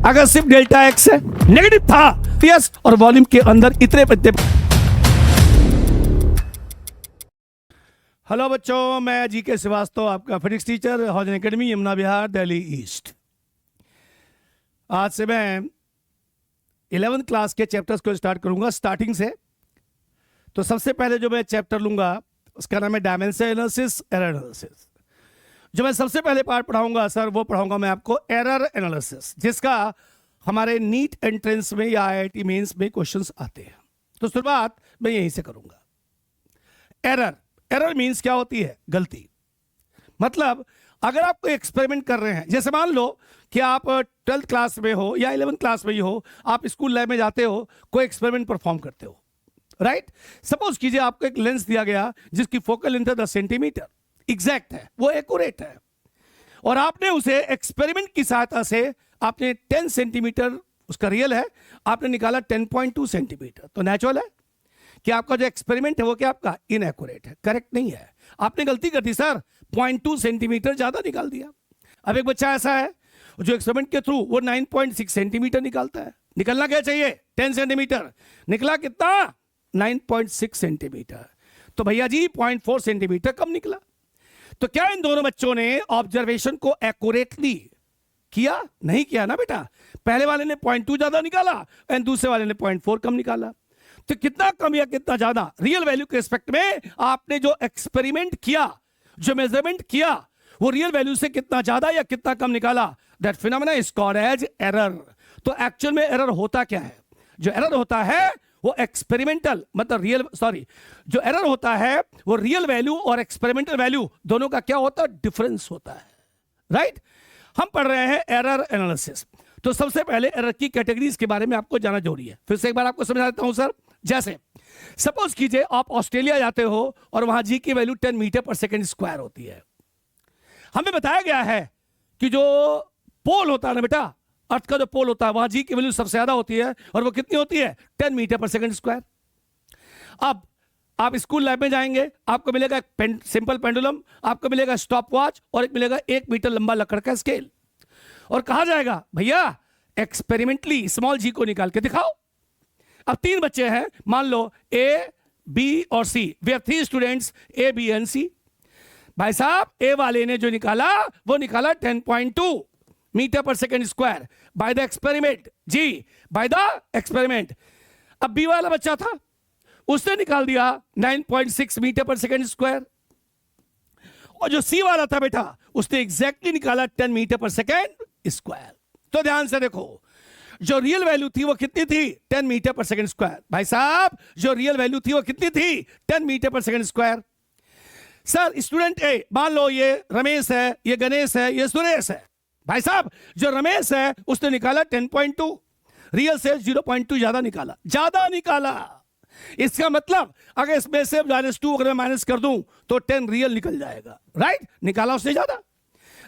अगर सिर्फ delta x है, नेगेटिव था यस, और वॉल्यूम के अंदर इतने पत्ते। हेलो बच्चों, मैं जीके श्रीवास्तव, आपका physics teacher, Huygens academy, Yamuna विहार, दिल्ली ईस्ट। आज से मैं 11th क्लास के चैप्टर्स को स्टार्ट करूंगा स्टार्टिंग से। तो सबसे पहले जो मैं चैप्टर लूंगा उसका नाम है डायमेंशन एनालिसिस, एरर एनालिसिस। जो मैं सबसे पहले पार्ट पढ़ाऊंगा सर, वो पढ़ाऊंगा मैं आपको एरर एनालिसिस, जिसका हमारे नीट एंट्रेंस में या आईआईटी मेंस में क्वेश्चंस आते हैं। तो शुरुआत मैं यहीं से करूंगा। एरर, एरर मीन्स क्या होती है? गलती। मतलब अगर आप कोई एक्सपेरिमेंट कर रहे हैं, जैसे मान लो कि आप 12th क्लास में हो या 11th क्लास में ही हो, आप स्कूल लैब में जाते हो, कोई एक्सपेरिमेंट परफॉर्म करते हो, राइट? सपोज कीजिए आपको एक लेंस दिया गया जिसकी फोकल लेंथ है 10 सेंटीमीटर, एग्जैक्ट है, वो एक्यूरेट है, और आपने उसे एक्सपेरिमेंट की सहायता से आपने 10 सेंटीमीटर, उसका रियल है, आपने निकाला 10.2 सेंटीमीटर। तो नेचुरल है कि आपका जो एक्सपेरिमेंट है वो क्या आपका इनएक्यूरेट है, करेक्ट नहीं है। आपने गलती कर दी सर, 0.2 सेंटीमीटर ज्यादा निकाल दिया। अब एक बच्चा ऐसा है जो एक्सपेरिमेंट के थ्रू वो 9.6 सेंटीमीटर निकालता है। निकलना क्या चाहिए? 10 सेंटीमीटर, निकला कितना? 9.6 सेंटीमीटर। तो भैया जी 0.4 सेंटीमीटर कम निकला। तो क्या इन दोनों बच्चों ने ऑब्जर्वेशन को एक्यूरेटली किया? नहीं किया ना बेटा। पहले वाले ने 0.2 ज्यादा निकाला एंड दूसरे वाले ने 0.4 कम निकाला। तो कितना कम या कितना ज्यादा? रियल वैल्यू के रिस्पेक्ट में आपने जो एक्सपेरिमेंट किया, जो मेजरमेंट किया, वो रियल वैल्यू से कितना ज्यादा या कितना कम निकाला, that phenomena is called as error. तो एक्चुअल में एरर होता क्या है? जो एरर होता है वो एक्सपेरिमेंटल, मतलब रियल, सॉरी, जो एरर होता है वो रियल वैल्यू और एक्सपेरिमेंटल वैल्यू दोनों का क्या होता है? डिफरेंस होता है, राइट? हम पढ़ रहे हैं एरर एनालिसिस। तो सबसे पहले एरर की कैटेगरीज के बारे में आपको जानना जरूरी है। फिर से एक बार आपको समझा देता हूं सर। जैसे सपोज कीजिए आप ऑस्ट्रेलिया जाते हो और वहां जी की value 10 metre per second square होती है। हमें बताया गया है कि जो पोल होता है ना बेटा, अर्थ का जो पोल होता है, वहां जी की वैल्यू सबसे ज्यादा होती है, और वो कितनी होती है? 10 मीटर पर सेकंड स्क्वायर। अब आप स्कूल लैब में जाएंगे, आपको मिलेगा एक सिंपल पेंडुलम, आपको मिलेगा स्टॉप वॉच, और एक मिलेगा 1 मीटर लंबा लकड़ का स्केल, और कहा जाएगा भैया एक्सपेरिमेंटली स्मॉल जी को निकाल के दिखाओ। अब 3 बच्चे हैं, मान लो ए, बी और C. We are 3 students, A, B and C. भाई साहब ए वाले ने जो निकाला वो निकाला 10.2 meter per second square by the experiment, g by the experiment. अब बी वाला बच्चा था, उसने निकाल दिया 9.6 मीटर पर सेकंड स्क्वायर, और जो सी वाला था बेटा उसने एग्जैक्टली निकाला 10 मीटर पर सेकंड स्क्वायर। तो ध्यान से देखो, जो रियल वैल्यू थी वो कितनी थी? 10 मीटर पर सेकंड स्क्वायर। भाई साहब जो रियल वैल्यू थी वो कितनी थी? 10 metre per second square. Sir student ए, मान लो ये रमेश है, ये गणेश है, ये सुरेश है। भाई साहब जो रमेश है उसने निकाला 10.2, रियल से 0.2 ज्यादा निकाला। इसका मतलब अगर इसमें से -2 अगर मैं माइनस कर दूं तो 10 रियल निकल जाएगा, राइट? निकाला उससे ज्यादा।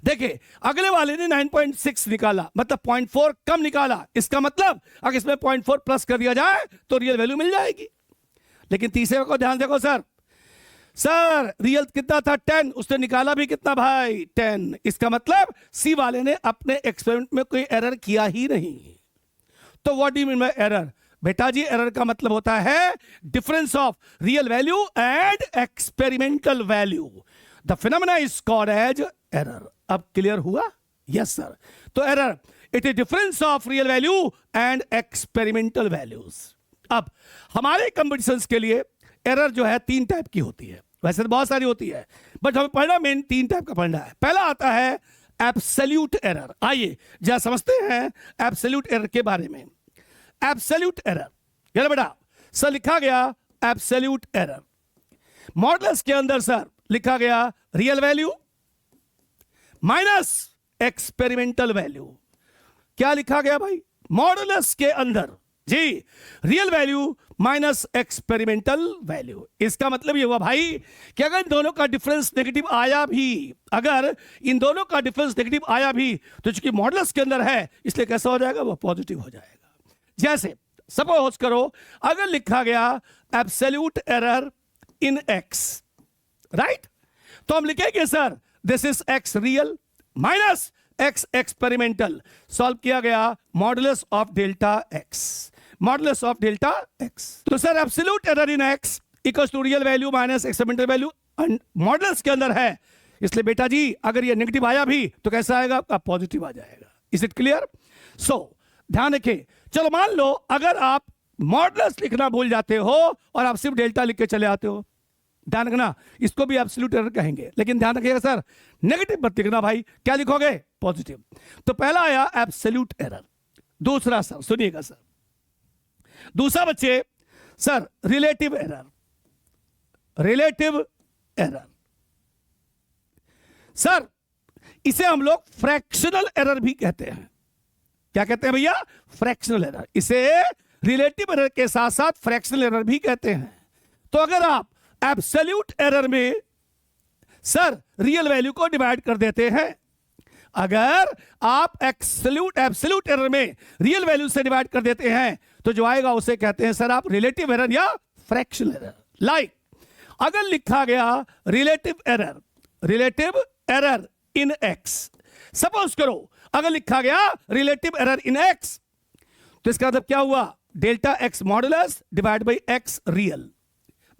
देखिए अगले वाले ने 9.6 निकाला, मतलब 0.4 कम निकाला। इसका मतलब अगर इसमें 0.4 प्लस कर दिया जाए तो रियल वैल्यू मिल जाएगी। लेकिन तीसरे को ध्यान देखो सर, सर रियल कितना था? 10, उसने निकाला भी कितना भाई? 10। इसका मतलब सी वाले ने अपने एक्सपेरिमेंट में कोई एरर किया ही नहीं। तो what do you mean by error? बेटा जी एरर का मतलब होता है difference of real value and experimental value. The phenomena is called as error. अब क्लियर हुआ? Yes sir. तो error it is difference of real value and experimental values. अब हमारे कंपटीशंस के लिए एरर जो है 3 टाइप की होती है, वैसे तो बहुत सारी होती है, बट हमें पढ़ना मेन 3 टाइप का पढ़ना है। पहला आता है एब्सोल्यूट एरर। आइए जरा समझते हैं एब्सोल्यूट एरर के बारे में। एब्सोल्यूट एरर, ये बेटा सर लिखा गया एब्सोल्यूट एरर। मॉडुलस के अंदर सर लिखा गया real value minus experimental value. क्या लिखा गया भाई? मॉडुलस के अंदर जी real value minus experimental value. इसका मतलब ये हुआ भाई कि अगर इन दोनों का डिफरेंस नेगेटिव आया भी, अगर इन दोनों का डिफरेंस नेगेटिव आया भी, तो चूंकि मॉडुलस के अंदर है इसलिए कैसा हो जाएगा? वो पॉजिटिव हो जाएगा। जैसे सपोज करो अगर लिखा गया absolute error in x, right? तो हम लिखेंगे sir this is x real minus x experimental solve किया गया modulus of delta x, modulus of delta x. तो sir absolute error in x equals to real value minus experimental value, modulus के अंदर है, इसलिए बेटा जी अगर ये नेगेटिव आया भी तो कैसा आएगा आपका, पॉजिटिव आ जाएगा। Is it clear? सो ध्यान रखिए, चलो मान लो अगर आप मॉडुलस लिखना भूल जाते हो और आप सिर्फ डेल्टा लिख के चले आते हो, ध्यान रखना इसको भी एब्सोल्यूट एरर कहेंगे, लेकिन ध्यान रखिएगा सर नेगेटिव मत लिखना भाई, क्या लिखोगे, पॉजिटिव। तो पहला आया एब्सोल्यूट एरर, दूसरा सर सुनिएगा सर, दूसरा बच्चे sir relative error, relative error. Sir इसे हम लोग फ्रैक्शनल एरर भी कहते हैं। क्या कहते हैं भैया? Fractional error. इसे रिलेटिव एरर के साथ साथ फ्रैक्शनल एरर भी कहते हैं। तो अगर आप एब्सोल्यूट एरर में सर रियल वैल्यू को डिवाइड कर देते हैं, अगर आप एब्सोल्यूट एरर में रियल वैल्यू से डिवाइड कर देते हैं तो जो आएगा उसे कहते हैं सर आप रिलेटिव एरर या फ्रैक्शनल एरर। लाइक अगर लिखा गया relative error in x, suppose करो अगर लिखा गया रिलेटिव एरर इन एक्स, तो इसका मतलब क्या हुआ, delta x modulus divide by x real.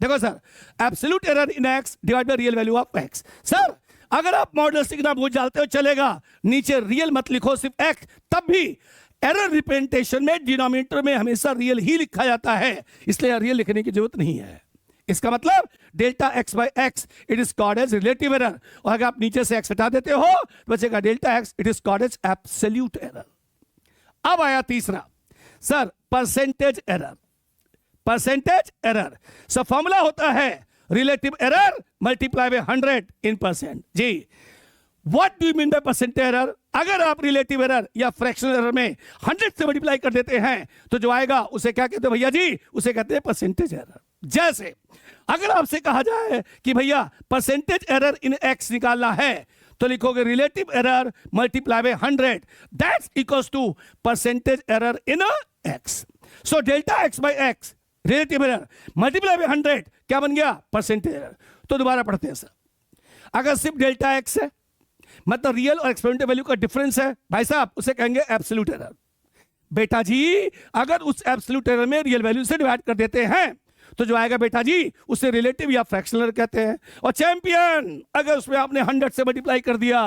देखो sir absolute error in x divide by real value of x. Sir अगर आप मॉडुलस लिखना भूल जाते हो चलेगा, नीचे रियल मत लिखो सिर्फ एक्स, तब भी एरर रिप्रेजेंटेशन में डिनोमिनेटर में हमेशा रियल ही लिखा जाता है, इसलिए रियल लिखने की जरूरत नहीं है। इसका मतलब delta x by x it is called as relative error, और अगर आप नीचे से एक्स हटा देते हो तो बचेगा delta x, it is called as absolute error. अब आया तीसरा sir percentage error. Percentage error sir formula होता है relative error multiply by 100 in percent. जी what do you mean by percentage error? अगर आप रिलेटिव एरर या फ्रैक्शनल एरर में 100 से मल्टीप्लाई कर देते हैं तो जो आएगा उसे क्या कहते हैं भैया जी? उसे कहते हैं परसेंटेज एरर। जैसे अगर आपसे कहा जाए कि भैया परसेंटेज एरर इन एक्स निकालना है तो लिखोगे relative error multiply by 100 that's equals to percentage error in x. So delta x by x relative error multiply by 100 क्या बन गया? Percentage error. तो दोबारा पढ़ते हैं सर, अगर सिर्फ डेल्टा एक्स है मतलब रियल और एक्सपेरिमेंटल वैल्यू का डिफरेंस है भाई साहब, उसे कहेंगे एब्सोल्यूट एरर। बेटा जी अगर उस एब्सोल्यूट एरर में रियल वैल्यू से डिवाइड कर देते हैं तो जो आएगा बेटा जी उसे रिलेटिव या फ्रैक्शनल एरर कहते हैं। और चैंपियन अगर उसमें आपने 100 से मल्टीप्लाई कर दिया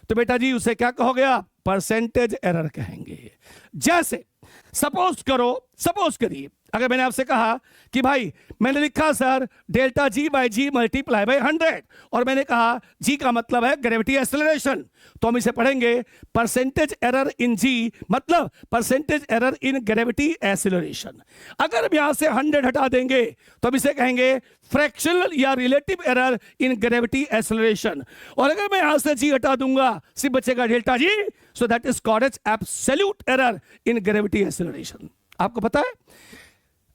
तो बेटा जी उसे क्या कहोगे आप? परसेंटेज एरर कहेंगे। जैसे सपोज करिए अगर मैंने आपसे कहा कि भाई मैंने लिखा sir delta g by g multiply by 100 और मैंने कहा जी का मतलब है ग्रेविटी एक्सेलरेशन, तो हम इसे पढ़ेंगे परसेंटेज एरर इन जी मतलब percentage error in gravity acceleration. अगर हम यहां से 100 हटा देंगे तो हम इसे कहेंगे फ्रैक्शनल या relative error in gravity acceleration, और अगर मैं यहां से जी हटा दूंगा सिर्फ बचेगा delta g, so that is called as absolute error in gravity acceleration. आपको पता है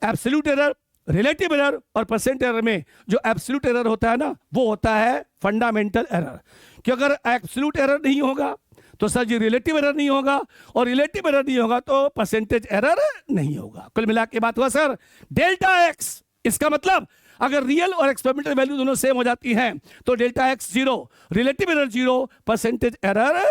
एब्सोल्यूट एरर, रिलेटिव एरर और परसेंट एरर में जो एब्सोल्यूट एरर होता है ना वो होता है फंडामेंटल एरर, कि अगर एब्सोल्यूट एरर नहीं होगा तो सर जी रिलेटिव एरर नहीं होगा, और रिलेटिव एरर नहीं होगा तो परसेंटेज एरर नहीं होगा। कुल मिला के बात हुआ सर डेल्टा एक्स, इसका मतलब अगर रियल और एक्सपेरिमेंटल वैल्यू दोनों सेम हो जाती हैं तो delta x 0, relative error 0, percentage error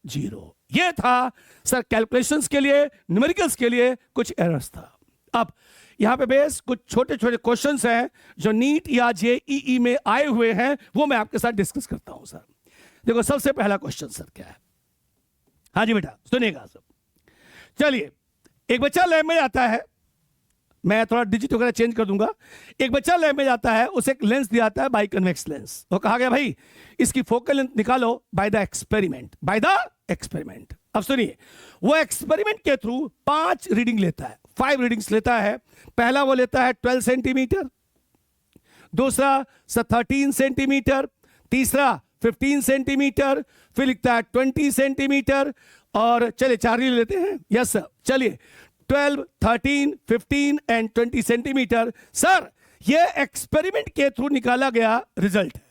0। ये था सर कैलकुलेशंस के लिए, न्यूमेरिकल्स के लिए कुछ एरर्स था। अब यहां पे बेस कुछ छोटे छोटे क्वेश्चंस हैं जो नीट या जेईई में आए हुए हैं, वो मैं आपके साथ डिस्कस करता हूं सर। देखो सबसे पहला क्वेश्चन सर क्या है? हाँ जी बेटा सुनिएगा सब। चलिए एक बच्चा लैब में जाता है, मैं थोड़ा डिजिट वगैरह चेंज कर दूंगा। एक बच्चा लैब में जाता है, उसे एक लेंस दिया जाता है बाई कन्वेक्स लेंस, वो कहा गया भाई इसकी फोकल लेंथ निकालो बाय द एक्सपेरिमेंट। अब सुनिए वो एक्सपेरिमेंट के थ्रू 5 रीडिंग लेता है, 5 रीडिंग्स लेता है। पहला वो लेता है 12 सेंटीमीटर, दूसरा 13 सेंटीमीटर, तीसरा 15 सेंटीमीटर, फिर लिखता है 20 सेंटीमीटर, और चलिए 4 रीडिंग लेते हैं। यस सर, चलिए 12, 13, 15 एंड 20 सेंटीमीटर। सर ये एक्सपेरिमेंट के थ्रू निकाला गया रिजल्ट है।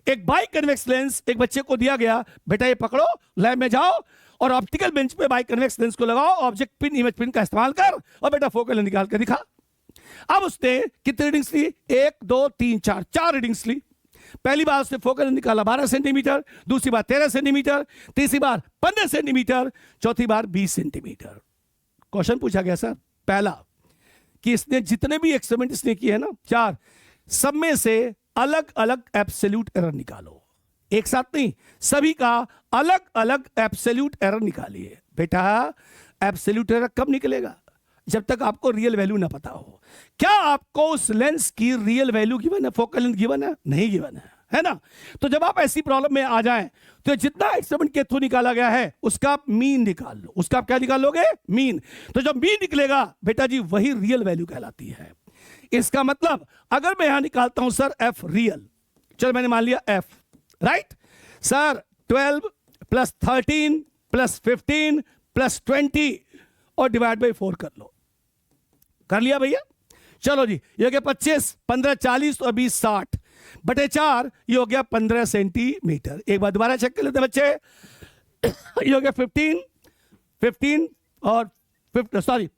एक बाई कन्वेक्स लेंस एक बच्चे को दिया गया, बेटा ये पकड़ो, लैब में जाओ और ऑप्टिकल बेंच पे बाई कन्वेक्स लेंस को लगाओ, ऑब्जेक्ट पिन, इमेज पिन का इस्तेमाल कर और बेटा फोकल लेंथ निकाल कर दिखा। अब उसने कितनी रीडिंग्स ली? 1, 2, 3, 4 रीडिंग्स ली। पहली बार उसने फोकल निकाला 12 सेंटीमीटर, दूसरी बार 13 सेंटीमीटर, तीसरी बार 15 सेंटीमीटर, चौथी बार 20 सेंटीमीटर। क्वेश्चन पूछा गया सर पहला कि इसने जितने भी एक्सपेरिमेंट इसने किए हैं ना 4, सब में से अलग अलग एब्सोल्यूट एरर निकालो। एक साथ नहीं, सभी का अलग अलग एब्सोल्यूट एरर निकालिए। बेटा एब्सोल्यूट एरर कब निकलेगा? जब तक आपको रियल वैल्यू ना पता हो। क्या आपको उस लेंस की रियल वैल्यू गिवन है? फोकल लेंथ गिवन है? नहीं गिवन है ना? तो जब आप ऐसी प्रॉब्लम में आ जाएं तो जितना एक्सपेरिमेंट के थ्रू निकाला गया है उसका आप मीन निकाल लो। उसका आप क्या निकाल लोगे? मीन। तो जब मीन निकलेगा बेटा जी वही रियल वैल्यू कहलाती है। इसका मतलब अगर मैं यहां निकालता हूं सर एफ रियल, चलो मैंने मान लिया F, right sir, 12 plus 13 plus 15 plus 20 और डिवाइड बाई 4 कर लो। कर लिया भैया? चलो जी, ये हो गया 25, 15 40 और 20 60 बटे 4, ये हो गया 15 सेंटीमीटर। एक बार दोबारा चेक कर लेते हैं बच्चे। ये हो गया 15 और 25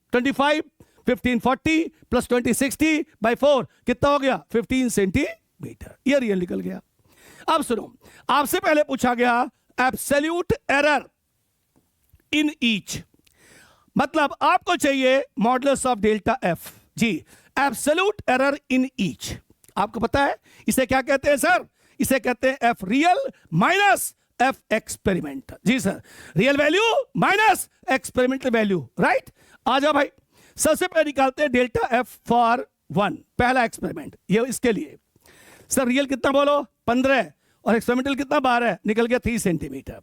15 40 प्लस 20 60 बाई 4 कितना हो गया? 15 सेंटीमीटर। ये रियल निकल गया। अब सुनो, आपसे पहले पूछा गया एब्सोल्यूट एरर इन ईच, मतलब आपको चाहिए मॉडुलस ऑफ डेल्टा एफ। जी, एब्सोल्यूट एरर इन ईच आपको पता है इसे क्या कहते हैं सर? इसे कहते हैं F real minus F experimental. जी sir, real value minus experimental value, right? आ जाओ भाई, सबसे पहले निकालते हैं डेल्टा एफ फॉर 1, पहला एक्सपेरिमेंट। ये इसके लिए सर रियल कितना बोलो? 15 और एक्सपेरिमेंटल कितना? 12, निकल गया 3 सेंटीमीटर।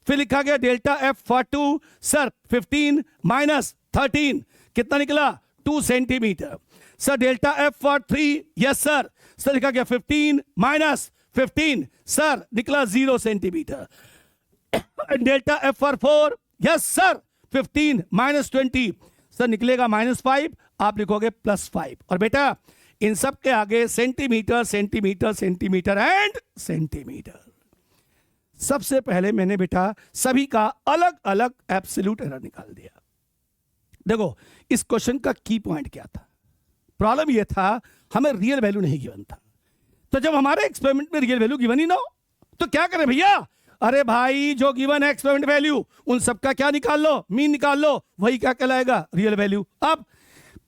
फिर लिखा गया delta F for 2 sir 15 minus 13 कितना निकला? 2 centimetre. Sir delta F for 3 yes sir, sir लिखा गया 15 माइनस 15 सर निकला 0 centimetre. Delta F for 4 yes sir, 15 minus 20 sir निकलेगा -5, आप लिखोगे +5। और बेटा इन सब के आगे centimetre centimetre centimetre and centimetre. सबसे पहले मैंने बेटा सभी का अलग अलग एब्सोल्यूट एरर निकाल दिया। देखो इस क्वेश्चन का की पॉइंट क्या था? प्रॉब्लम यह था हमें रियल वैल्यू नहीं गिवन था। तो जब हमारे एक्सपेरिमेंट में रियल वैल्यू गिवन ही ना हो तो क्या करें भैया? अरे भाई जो गिवन है एक्सपेरिमेंट वैल्यू उन सबका क्या निकाल लो? मीन निकाल लो, वही क्या कहलाएगा? Real value. अब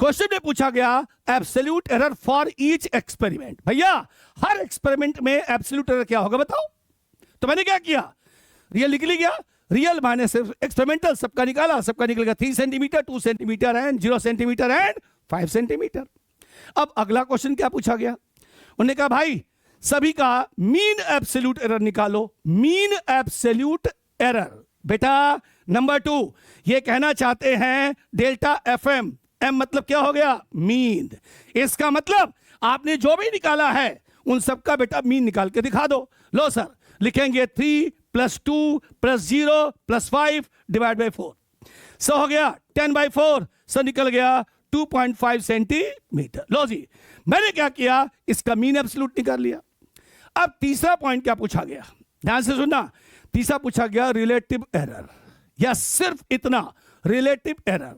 क्वेश्चन में पूछा गया absolute error for each experiment. भैया हर एक्सपेरिमेंट में एब्सोल्यूट एरर क्या होगा बताओ? तो मैंने क्या किया? रियल निकल गया, रियल माइनस एक्सपेरिमेंटल सबका निकाला, सबका निकल गया 3 centimetre 2 centimetre and 0 centimetre and 5 centimetre. अब अगला क्वेश्चन क्या पूछा गया? उन्होंने कहा भाई सभी का मीन एब्सोल्यूट एरर निकालो। मीन एब्सोल्यूट एरर बेटा नंबर 2 ये कहना चाहते हैं डेल्टा एफएम। एम मतलब क्या हो गया? मीन। इसका मतलब आपने जो भी निकाला है उन सबका बेटा मीन निकाल के दिखा दो। लो सर, लिखेंगे 3 + 2 + 0 + 5 डिवाइड बाई 4। सो हो गया 10/4, सो निकल गया 2.5 सेंटीमीटर। लो जी, मैंने क्या किया? इसका मीन एब्सोल्यूट निकाल लिया। अब तीसरा पॉइंट क्या पूछा गया? ध्यान से सुनना। तीसरा पूछा गया रिलेटिव एरर, या सिर्फ इतना रिलेटिव एरर।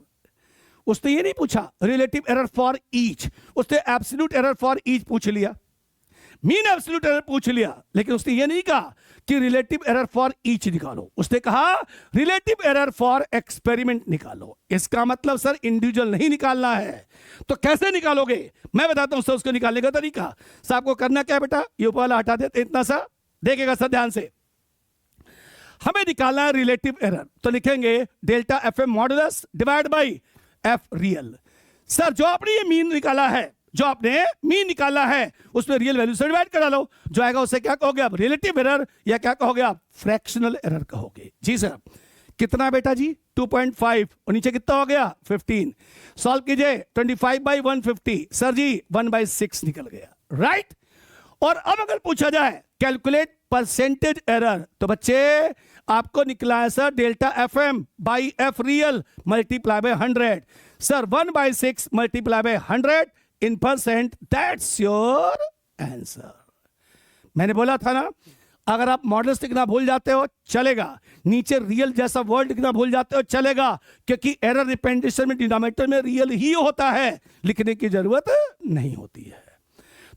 उसने ये नहीं पूछा रिलेटिव एरर फॉर ईच, उसने एब्सोल्यूट एरर फॉर ईच पूछ लिया, मीन एब्सोल्यूट एरर पूछ लिया, लेकिन उसने ये नहीं कहा कि रिलेटिव एरर फॉर ईच निकालो। उसने कहा रिलेटिव एरर फॉर एक्सपेरिमेंट निकालो। इसका मतलब सर इंडिविजुअल नहीं निकालना है। तो कैसे निकालोगे? मैं बताता हूं सर उसको निकालने का तरीका। सर आपको करना क्या है बेटा? ये ऊपर वाला हटा देते, इतना सा देखेगा सर ध्यान से। हमें निकालना है रिलेटिव एरर, तो लिखेंगे delta f m modulus divide by f real. Sir जो आपने ये मीन निकाला है, जो आपने मीन निकाला है उसमें रियल वैल्यू से डिवाइड करा लो, जो आएगा उसे क्या कहोगे आप? रिलेटिव एरर, या क्या कहोगे आप? फ्रैक्शनल एरर कहोगे। जी सर, कितना बेटा जी? 2.5 और नीचे कितना हो गया? 15। सॉल्व कीजिए 25/150, सर जी 1/6 निकल गया, राइट? और अब अगर पूछा जाए कैलकुलेट परसेंटेज एरर, तो बच्चे आपको निकला है sir delta f m by f real multiply by 100। Sir 1/6 multiply by 100 in percent, that's your answer. मैंने बोला था ना, अगर आप मॉडल्स लिखना भूल जाते हो चलेगा, नीचे रियल जैसा वर्ड लिखना भूल जाते हो चलेगा, क्योंकि एरर रिप्रेजेंटेशन में डिनोमिनेटर में रियल ही होता है, लिखने की जरूरत नहीं होती है।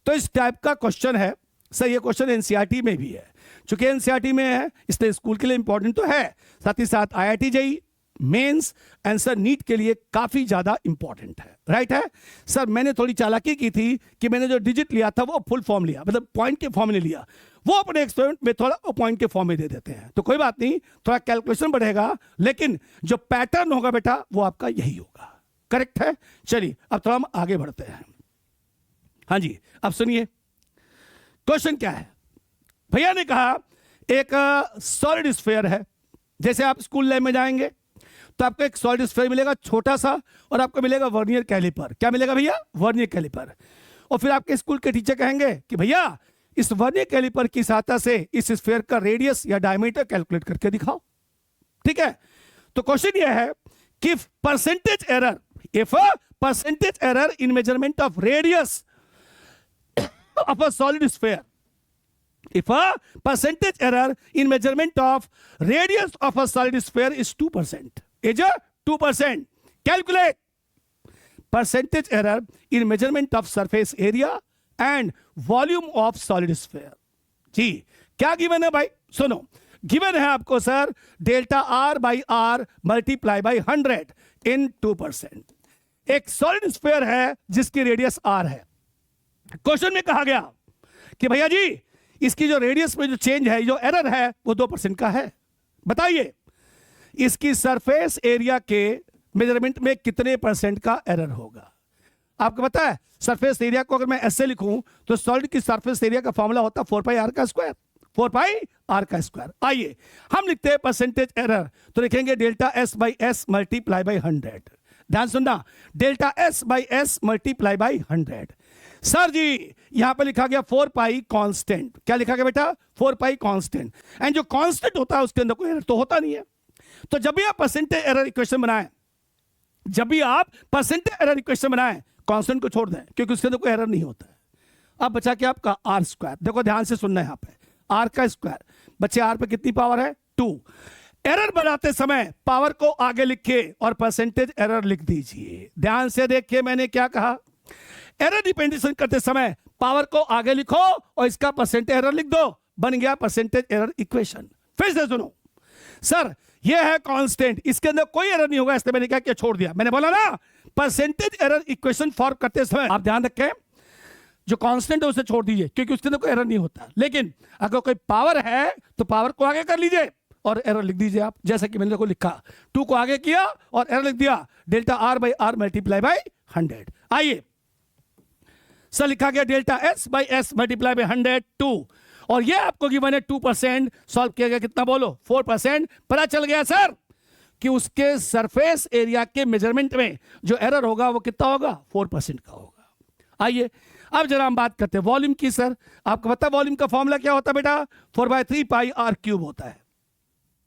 तो इस टाइप का क्वेश्चन है, सर ये क्वेश्चन एनसीईआरटी में भी है, चूंकि एनसीईआरटी में है इसलिए स्कूल के लिए इंपॉर्टेंट तो है, साथ ही साथ IIT JEE mains answer NEET के लिए काफी ज्यादा इंपॉर्टेंट है। राइट है सर, मैंने थोड़ी चालाकी की थी कि मैंने जो डिजिट लिया था वो फुल फॉर्म लिया, मतलब पॉइंट के फॉर्म में लिया, वो अपने एक्सपेरिमेंट में थोड़ा पॉइंट के फॉर्म में दे देते हैं, तो कोई बात नहीं, थोड़ा कैलकुलेशन बढ़ेगा, लेकिन जो पैटर्न होगा बेटा वो आपका यही होगा। करेक्ट है। चलिए अब थोड़ा हम आगे बढ़ते हैं। हाँ जी, अब सुनिए क्वेश्चन क्या है। भैया ने कहा एक सॉलिड स्फीयर है, जैसे आप स्कूल लैब में जाएंगे तो आपको एक सॉलिड स्फीयर मिलेगा छोटा सा, और आपको मिलेगा वर्नियर कैलिपर। क्या मिलेगा भैया? Vernier caliper. और फिर आपके स्कूल के टीचर कहेंगे कि भैया इस वर्नियर कैलिपर की सहायता से इस स्फीयर का रेडियस या डायमीटर कैलकुलेट करके दिखाओ। ठीक है, तो क्वेश्चन यह है कि percentage error, if percentage error in measurement of radius of a solid sphere, if a percentage error in measurement of radius of a solid sphere is 2%, is a 2%, calculate percentage error in measurement of surface area and volume of solid sphere। जी क्या given है भाई? सुनो, given है आपको sir delta are by are multiply by 100 in 2%। एक solid sphere है जिसकी रेडियस आर है। क्वेश्चन में कहा गया कि भैया जी इसकी जो रेडियस में जो चेंज है, जो एरर है वो 2% का है। बताइए इसकी सरफेस एरिया के मेजरमेंट में कितने % का एरर होगा? आपको पता है सरफेस एरिया को अगर मैं ऐसे लिखूं तो सॉलिड की सरफेस एरिया का फॉर्मूला होता है 4 पाई आर का स्क्वायर, 4 पाई आर का स्क्वायर। आइए हम लिखते हैं परसेंटेज एरर, तो लिखेंगे delta S by S multiply by 100। ध्यान सुनना, delta S by S multiply by 100। Sir जी यहां पर लिखा गया 4 पाई कांस्टेंट। क्या लिखा गया बेटा? 4 पाई कांस्टेंट। एंड जो कांस्टेंट होता है उसके अंदर कोई एरर तो होता नहीं है। तो जब भी आप परसेंटेज एरर इक्वेशन बनाएं, जब भी आप परसेंटेज एरर इक्वेशन बनाएं, कांस्टेंट को छोड़ दें क्योंकि उसके अंदर कोई एरर नहीं होता है। अब बचा क्या आपका आर स्क्वायर। देखो ध्यान से सुनना है, यहां पे आर का स्क्वायर, बच्चे आर पे कितनी पावर है? 2। एरर बनाते समय पावर को आगे लिखे और परसेंटेज एरर लिख दीजिए। ध्यान से देखिए मैंने क्या कहा, एरर डिपेंडेंसी करते समय पावर को आगे लिखो और इसका परसेंटेज एरर लिख दो, बन गया परसेंटेज एरर इक्वेशन। फिर से सुनो सर, ये है कांस्टेंट, इसके अंदर कोई एरर नहीं होगा, इसलिए मैंने क्या किया? छोड़ दिया। मैंने बोला ना परसेंटेज एरर इक्वेशन फॉर्म करते समय आप ध्यान रखें जो कांस्टेंट है उसे छोड़ दीजिए क्योंकि उसके अंदर कोई एरर नहीं होता। लेकिन अगर कोई पावर है तो पावर को आगे कर लीजिए और एरर लिख दीजिए आप, जैसा कि मैंने को लिखा 2 को आगे किया और एरर लिख दिया delta are by are multiply by 100। आइए सर लिखा गया delta S by S multiply by 100 2, और ये आपको गिवन है 2%, सॉल्व किया गया कितना बोलो? 4%। पता चल गया सर कि उसके सरफेस एरिया के मेजरमेंट में जो एरर होगा वो कितना होगा? 4% का होगा। आइए अब जरा हम बात करते हैं वॉल्यूम की। सर आपको पता है वॉल्यूम का फॉर्मूला क्या होता है बेटा? 4/3 पाई आर क्यूब होता है।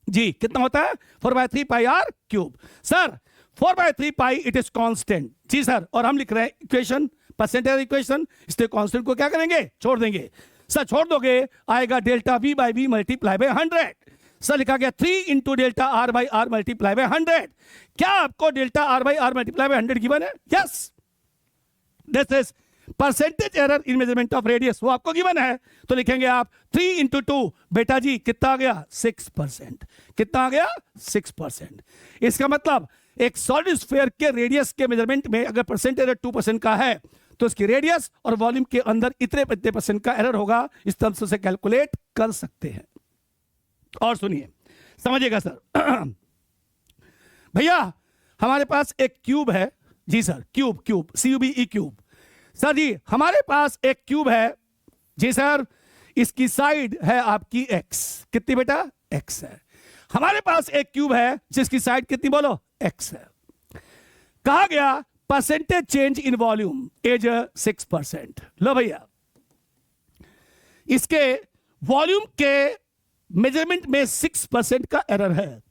जी कितना होता है? 4/3 pi r cube. Sir 4/3 pi it is constant. जी सर, और हम लिख रहे हैं इक्वेशन परसेंटेज इक्वेशन, इसलिए कांस्टेंट को क्या करेंगे? छोड़ देंगे। सर छोड़ दोगे आएगा delta we by we multiply by 100। Sir लिखा गया 3 into delta are by are multiply by 100। क्या आपको delta are by are multiply by 100 given है? Yes, this is percentage error in measurement of radius, वो आपको गिवन है। तो लिखेंगे आप 3 इंटू 2, बेटा जी कितना आ गया? 6%। कितना आ गया? 6%। इसका मतलब एक सॉलिड स्फीयर के रेडियस के मेजरमेंट में अगर परसेंटेज एरर 2% का है तो इसकी रेडियस और वॉल्यूम के अंदर इतने % का एरर होगा। इस तरह से उसे कैलकुलेट कर सकते हैं। और सुनिए समझिएगा सर भैया हमारे पास एक क्यूब है। जी sir, cube CUBE cube. Sir जी हमारे पास एक क्यूब है। जी सर, इसकी साइड है आपकी x। कितनी बेटा? x है। हमारे पास एक क्यूब है जिसकी साइड कितनी बोलो? x है। कहा गया percentage change in volume is 6%। लो भैया इसके वॉल्यूम के मेजरमेंट में 6% का एरर है।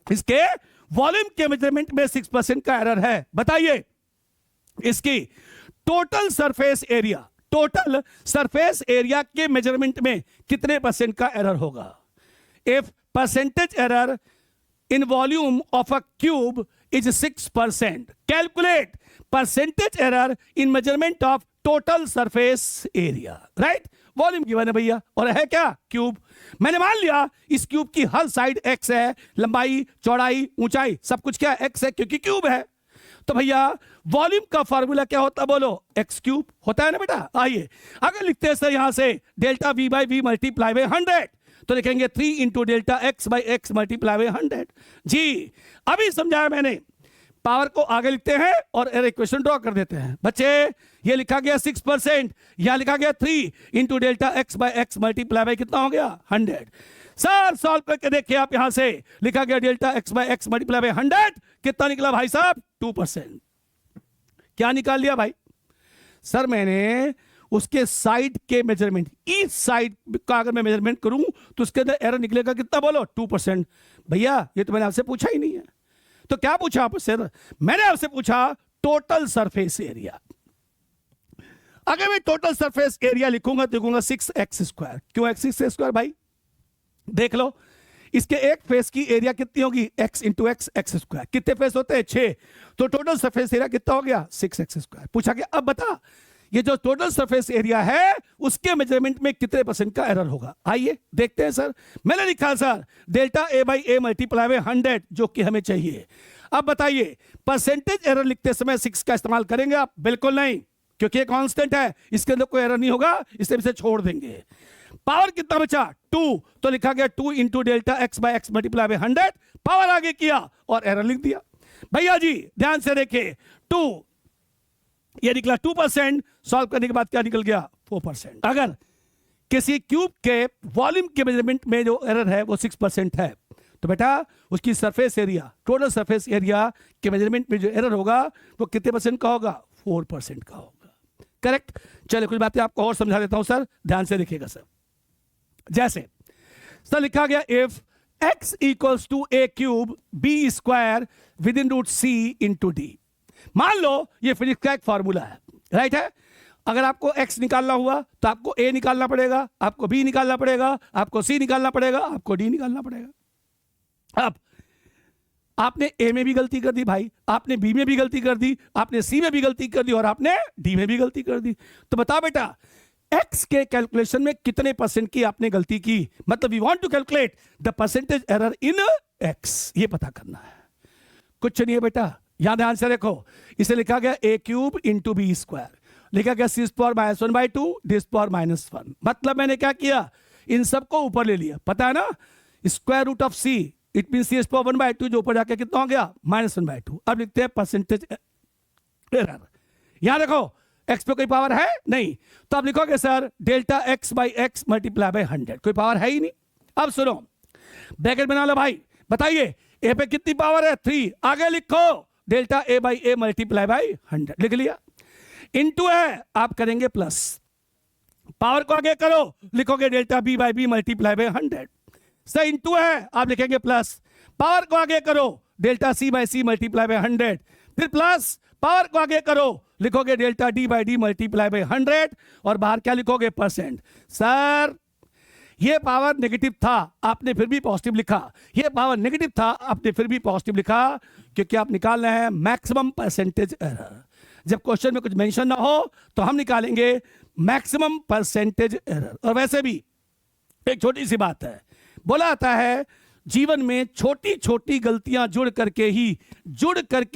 इसके वॉल्यूम के मेजरमेंट में 6% का एरर है। बताइए इसकी टोटल सरफेस एरिया के मेजरमेंट में कितने % का एरर होगा? If percentage error in volume of a cube is 6%. Calculate percentage error in measurement of total surface area. Right? Volume given है भैया, और है क्या, क्यूब। मैंने मान लिया इस क्यूब की हर साइड एक्स है, लंबाई चौड़ाई ऊंचाई सब कुछ क्या एक्स है क्योंकि क्यूब है। तो भैया वॉल्यूम का फार्मूला क्या होता है, बोलो, एक्स क्यूब होता है ना बेटा। आइए अगर लिखते हैं सर यहां से delta we by we multiply by 100, तो लिखेंगे 3 into delta x by x multiply by 100। जी अभी समझाया मैंने, पावर को आगे लिखते हैं और इक्वेशन ड्रॉ कर देते हैं। बच्चे ये लिखा गया 6%, यहां लिखा गया 3 into delta x by x multiply by कितना हो गया 100। सर सॉल्व करके देखिए आप, यहां से लिखा गया delta x by x multiply by 100, कितना निकला भाई साहब 2%। क्या निकाल लिया भाई सर, मैंने उसके साइड के मेजरमेंट, ईच साइड का अगर मैं मेजरमेंट करूं तो उसके अंदर एरर निकलेगा कितना, बोलो 2%। भैया ये तो मैंने आपसे पूछा ही नहीं है, तो क्या पूछा आपसे, मैंने आपसे पूछा टोटल सरफेस एरिया। अगर मैं टोटल सरफेस एरिया लिखूंगा तो लिखूंगा 6x²। क्यों x² भाई, देख लो इसके एक फेस की एरिया कितनी होगी, x इंटू एक्स x²। कितने फेस होते हैं 6, तो टोटल सरफेस एरिया कितना हो गया 6x²। पूछा गया अब बता ये जो टोटल सरफेस एरिया है उसके मेजरमेंट में कितने % का एरर होगा। आइए देखते हैं सर, मैंने लिखा sir delta A by A multiply by 100 जो कि हमें चाहिए। अब बताइए परसेंटेज एरर लिखते समय 6 का इस्तेमाल करेंगे आप, बिल्कुल नहीं, क्योंकि ये कांस्टेंट है, इसके अंदर कोई एरर नहीं होगा, इसलिए इसे छोड़ देंगे। पावर कितना बचा 2, तो लिखा गया 2 into delta x by x multiply by 100, power आगे किया और एरर लिख दिया। भैया जी ध्यान से देखिए 2, ये निकला 2%, सॉल्व करने के बाद क्या निकल गया 4%। अगर किसी क्यूब के वॉल्यूम के मेजरमेंट में जो एरर है वो 6% है, तो बेटा उसकी surface area, total surface area के मेजरमेंट में जो एरर होगा वो कितने % का होगा, 4% का होगा। करेक्ट। चलिए कुछ बातें आपको और समझा देता हूं सर, ध्यान से देखिएगा सर। जैसे सर लिखा गया if x equals to a cube b square with in root c into D. मान लो ये फिजिक्स का एक फॉर्मूला है, राइट है। अगर आपको x निकालना हुआ तो आपको a निकालना पड़ेगा, आपको b निकालना पड़ेगा, आपको c निकालना पड़ेगा, आपको d निकालना पड़ेगा। अब आपने a में भी गलती कर दी भाई, आपने b में भी गलती कर दी, आपने c में भी गलती कर दी और आपने d में भी गलती कर दी। तो बताओ बेटा x के कैलकुलेशन में कितने % की आपने गलती की, मतलब we want to calculate the percentage error in x, ये पता करना है। कुछ नहीं है बेटा, यहां ध्यान से देखो, इसे लिखा गया a cube into B square, लिखा गया c पावर -1/2 d पावर -1। मतलब मैंने क्या किया, इन सबको ऊपर ले लिया, पता है ना, square root of c it mean c power 1/2 जो ऊपर जाके कितना हो गया -1/2। अब लिखते हैं परसेंटेज एरर। यहां देखो x पे कोई पावर है नहीं, तो आप लिखोगे sir delta x by x multiply by 100, कोई पावर है ही नहीं। अब सुनो ब्रैकेट बना लो भाई, बताइए a पे कितनी पावर है 3, आगे लिखो delta a by A multiply by 100, लिख लिया। इनटू है आप करेंगे प्लस, पावर को आगे करो लिखोगे डेल्टा b बाई B multiply by 100। Sir into है आप लिखेंगे प्लस, पावर को आगे करो delta c by C multiply by 100, फिर प्लस पावर को आगे करो लिखोगे delta d by D multiply by 100 और बाहर क्या लिखोगे %। सर ये पावर नेगेटिव था आपने फिर भी पॉजिटिव लिखा, ये पावर नेगेटिव था आपने फिर भी पॉजिटिव लिखा, क्योंकि आप निकाल रहे हैं मैक्सिमम परसेंटेज एरर। जब क्वेश्चन में कुछ मेंशन ना हो तो हम निकालेंगे मैक्सिमम परसेंटेज एरर। और वैसे भी एक छोटी सी बात है, बोला आता है जीवन में छोटी छोटी गलतियां जुड़ करके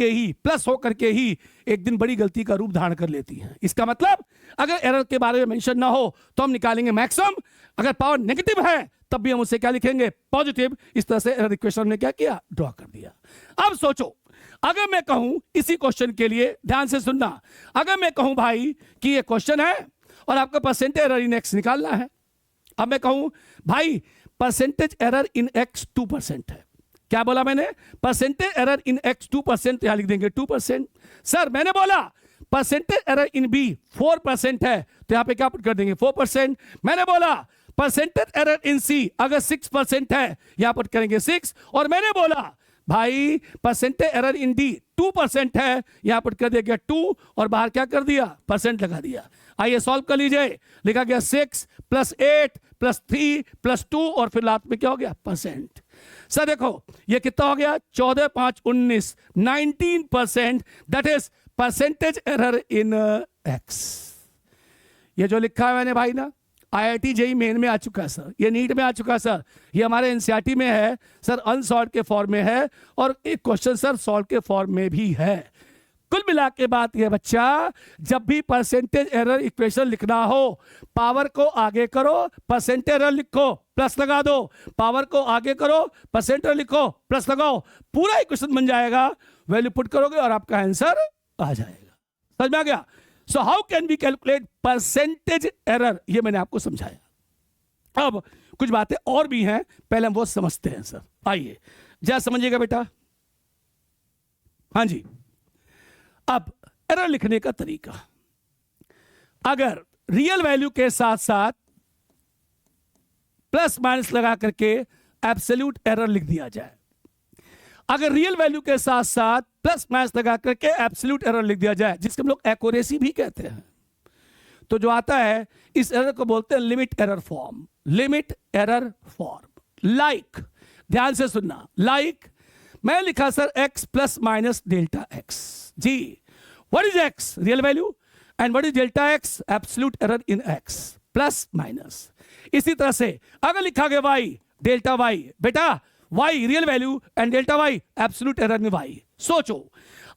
ही प्लस हो करके ही एक दिन बड़ी गलती का रूप धारण कर लेती हैं। इसका मतलब अगर एरर के बारे में मेंशन ना हो तो हम निकालेंगे मैक्सिमम, अगर पावर नेगेटिव है तब भी हम उससे क्या लिखेंगे पॉजिटिव। इस तरह से एरर इक्वेशन ने क्या किया, ड्रॉ कर दिया। अब सोचो अगर मैं कहूं इसी क्वेश्चन के लिए, ध्यान से सुनना, अगर मैं कहूं भाई कि ये क्वेश्चन है और आपका परसेंटेज एरर इन एक्स निकालना है, अब मैं कहूं भाई परसेंटेज एरर इन एक्स 2% है, क्या बोला मैंने, परसेंटेज एरर इन एक्स 2%, यहां लिख देंगे 2%। सर मैंने बोला परसेंटेज एरर इन बी 4% है, तो यहां पे क्या पुट कर देंगे 4%। मैंने बोला परसेंटेज एरर इन सी अगर 6% है, यहां पुट करेंगे 6। और मैंने बोला भाई परसेंटेज एरर इन डी 2% है, यहां पुट कर दिया 2 और बाहर क्या कर दिया % लगा दिया। आइए सॉल्व कर लीजिए, लिखा गया 6 + 8 + 3 + 2 और फिर लास्ट में क्या हो गया %। सर देखो ये कितना हो गया 14 5 19 19%, that is percentage error in x. ये जो लिखा है मैंने भाई ना, IIT जेई मेन में आ चुका है सर, ये नीट में आ चुका है सर, ये हमारे एनसीईआरटी में है सर, अनसॉल्व के फॉर्म में है, और एक क्वेश्चन सर सॉल्व के फॉर्म में भी है। कुल मिला के बात ये बच्चा, जब भी परसेंटेज एरर इक्वेशन लिखना हो, पावर को आगे करो, परसेंटेज एरर लिखो, प्लस लगा दो, पावर को आगे करो, परसेंटेज एरर लिखो, प्लस लगाओ, पूरा इक्वेशन बन जाएगा, वैल्यू पुट करोगे और आपका आंसर आ जाएगा। समझ में आ गया? So how can we calculate percentage error, ये मैंने आपको समझाया। अब कुछ बातें और भी हैं, पहले हम वो समझते हैं सर। आइए जरा समझिएगा बेटा। हाँ जी, अब एरर लिखने का तरीका, अगर रियल वैल्यू के साथ साथ प्लस माइनस लगा करके एब्सोल्यूट एरर लिख दिया जाए, अगर रियल वैल्यू के साथ साथ प्लस माइनस लगा करके एब्सोल्यूट एरर लिख दिया जाए, जिसको हम लोग एक्यूरेसी भी कहते हैं, तो जो आता है इस एरर को बोलते हैं limit error form. Limit error form like, ध्यान से सुनना, लाइक मैं लिखा sir x plus minus delta x जी, what is x real value and what is delta x absolute error in x plus minus. इसी तरह से अगर लिखा गया y डेल्टा y, बेटा y real value and delta y absolute error में y। सोचो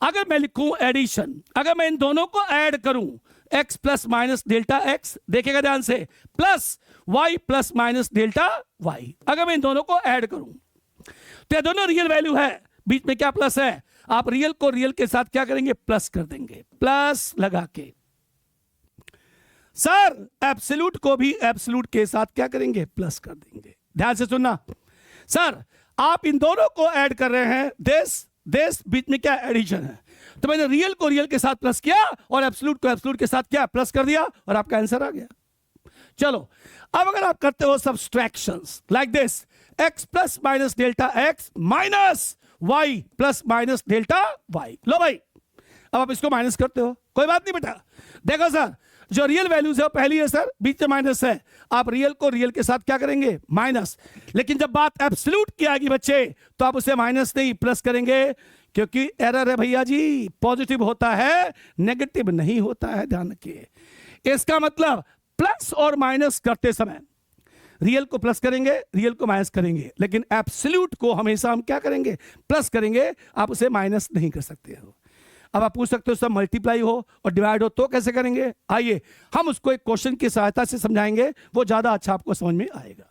अगर मैं लिखूं एडिशन, अगर मैं इन दोनों को ऐड करूं x plus minus delta x, देखिएगा ध्यान से, plus y plus minus delta y, अगर मैं इन दोनों को ऐड करूं तो ये दोनों रियल वैल्यू है, बीच में क्या प्लस है, आप रियल को रियल के साथ क्या करेंगे, प्लस कर देंगे, प्लस लगा के। सर एब्सोल्यूट को भी एब्सोल्यूट के साथ क्या करेंगे, प्लस कर देंगे। ध्यान से सुनना सर, आप इन दोनों को ऐड कर रहे हैं, देश बीच में क्या एडिशन है, तो मैंने रियल को रियल के साथ प्लस किया और एब्सोल्यूट को एब्सोल्यूट के साथ क्या प्लस कर दिया और आपका आंसर आ गया। चलो अब अगर आप करते हो subtractions like this, x plus minus delta x minus y plus minus delta y, लो भाई अब आप इसको माइनस करते हो, कोई बात नहीं बेटा। देखो सर, जो रियल वैल्यूज है पहली है सर, बीच में माइनस है, आप रियल को रियल के साथ क्या करेंगे, माइनस। लेकिन जब बात एब्सोल्यूट की आएगी बच्चे, तो आप उसे माइनस नहीं प्लस करेंगे, क्योंकि एरर है भैया जी, पॉजिटिव होता है नेगेटिव नहीं होता है, ध्यान रखिए। इसका मतलब प्लस और माइनस करते समय रियल को प्लस करेंगे, रियल को माइनस करेंगे, लेकिन एब्सोल्यूट को हमेशा हम क्या करेंगे, प्लस करेंगे, आप उसे माइनस नहीं कर सकते हो। अब आप पूछ सकते हो सब मल्टीप्लाई हो और डिवाइड हो तो कैसे करेंगे, आइए हम उसको एक क्वेश्चन की सहायता से समझाएंगे, वो ज्यादा अच्छा आपको समझ में आएगा।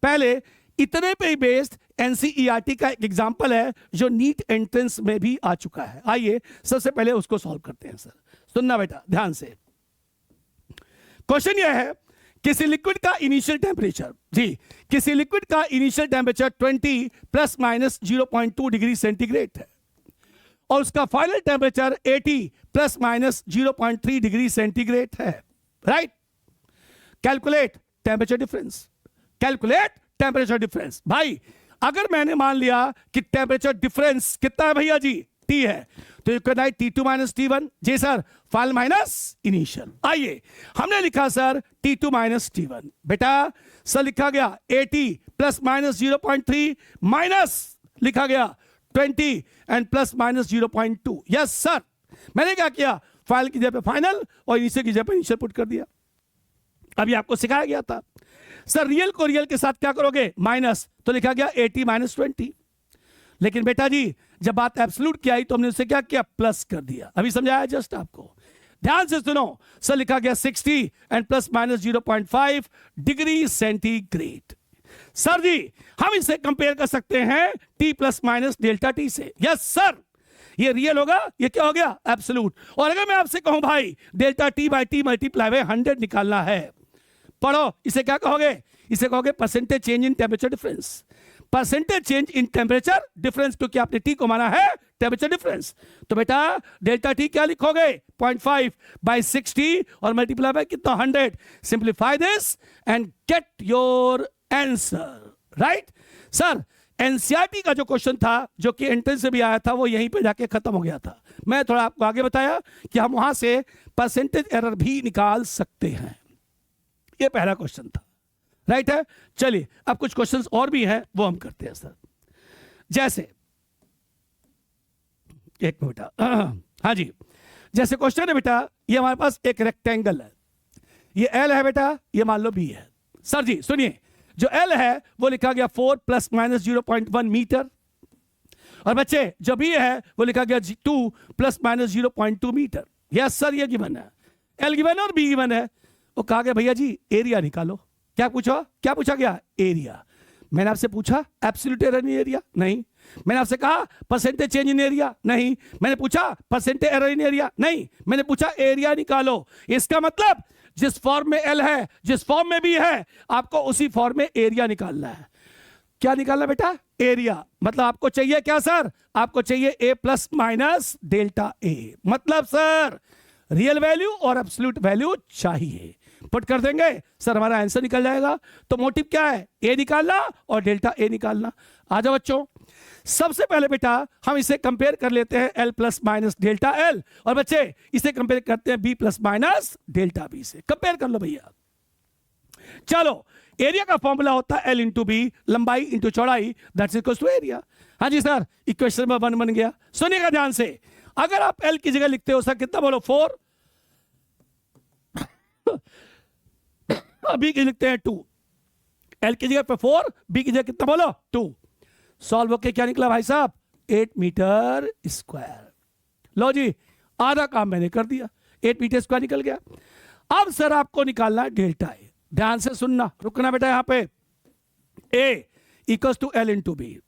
पहले इतने पे ही बेस्ड एनसीईआरटी का एक एग्जांपल है जो नीट एंट्रेंस में भी आ चुका है, आइए सबसे पहले उसको सॉल्व करते हैं। सर सुनना बेटा ध्यान से, क्वेश्चन यह है किसी लिक्विड का इनिशियल टेम्परेचर, जी किसी लिक्विड का initial temperature 20 plus minus 0.2 degree centigrade है और उसका final temperature 80 plus minus 0.3 degree centigrade है, right. Calculate temperature difference, calculate temperature difference. भाई अगर मैंने मान लिया कि टेम्परेचर डिफरेंस कितना है भैया जी, T है, तो you can write T2 minus T1, जी सर, फाइनल माइनस इनिशियल। आइए हमने लिखा सर T2 माइनस T1, बेटा सर लिखा गया 80 प्लस माइनस 0.3 माइनस लिखा गया 20 and plus minus 0.2, yes sir. मैंने क्या किया, फाइनल की जगह पे फाइनल और इनिशियल की जगह पे इनिशियल पुट कर दिया। अभी आपको सिखाया गया था सर रियल को रियल के साथ क्या करोगे, माइनस, तो लिखा गया 80 माइनस 20। लेकिन बेटा जी जब बात एब्सोल्यूट की आई तो हमने उससे क्या किया, प्लस कर दिया। अभी समझाया जस्ट आपको, ध्यान से सुनो। सर लिखा गया 60 and plus minus 0.5 degree centigrade. Sir जी हम इसे कंपेयर कर सकते हैं T plus minus delta T से, यस सर। ये रियल होगा, ये क्या हो गया, एब्सोल्यूट। और अगर मैं आपसे कहूं भाई delta T by T multiply by 100 निकालना है, पढ़ो इसे क्या कहोगे, इसे कहोगे percentage change in temperature difference. Percentage change in temperature difference, क्योंकि आपने T को माना है टेम्परेचर डिफरेंस। तो बेटा डेल्टा T क्या लिखोगे, 0.5 बाई 60 और मल्टीप्लाई बाय कितना, 100। Simplify this and get your answer, right. Sir NCERT का जो क्वेश्चन था जो कि एंट्रेंस से भी आया था, वो यहीं पे जाके खत्म हो गया था। मैं थोड़ा आपको आगे बताया कि हम वहां से परसेंटेज एरर भी निकाल सकते हैं। ये पहला क्वेश्चन था, राइट है। चलिए अब कुछ क्वेश्चंस और भी हैं, वो हम करते हैं सर। जैसे एक बेटा हाँ जी, जैसे क्वेश्चन है बेटा, ये हमारे पास एक रेक्टेंगल है, ये L है बेटा, ये मान लो B है। सर जी सुनिए, जो L है वो लिखा गया 4 प्लस माइनस 0.1 मीटर, और बच्चे जो B है वो लिखा गया 2 plus minus 0.2 meter. Yes sir, ये गिवन है, L गिवन है और B गिवन है। वो कहा गया भैया जी एरिया निकालो। क्या पूछा गया? एरिया। मैंने आपसे पूछा एब्सोल्यूट एरर इन एरिया? नहीं। मैंने आपसे कहा परसेंटेज चेंज इन एरिया? नहीं। मैंने पूछा परसेंटेज एरर इन एरिया? नहीं। मैंने पूछा एरिया निकालो। इसका मतलब जिस फॉर्म में L है, जिस फॉर्म में B है, आपको उसी फॉर्म में एरिया निकालना है। क्या निकालना बेटा? एरिया। मतलब आपको चाहिए क्या सर? आपको चाहिए A plus minus delta A। मतलब सर रियल वैल्यू और एब्सोल्यूट वैल्यू चाहिए। पुट कर देंगे सर, हमारा आंसर निकल जाएगा। तो मोटिव क्या है? A निकालना और डेल्टा A निकालना। आ जाओ बच्चों, सबसे पहले बेटा हम इसे कंपेयर कर लेते हैं L plus minus delta L, और बच्चे इसे कंपेयर करते हैं B plus minus delta B से। कंपेयर कर लो भैया। चलो, एरिया का फॉर्मूला होता है L इंटू बी, लंबाई इंटू चौड़ाई, दैट्स इक्वल टू एरिया। हाँ जी सर, इक्वेशन नंबर 1 बन गया। सुनिएगा ध्यान से, अगर आप L की जगह लिखते हो सर कितना बोलो? 4। B की लिखते हैं 2। L की जगह पे 4, B की जगह कितना बोलो? 2। सॉल्व होके क्या निकला भाई साहब? 8 मीटर स्क्वायर। लो जी, आधा काम मैंने कर दिया, 8 मीटर स्क्वायर निकल गया। अब सर आपको निकालना है डेल्टा A। ध्यान से सुनना, रुकना बेटा यहां पे। A equals to L into B.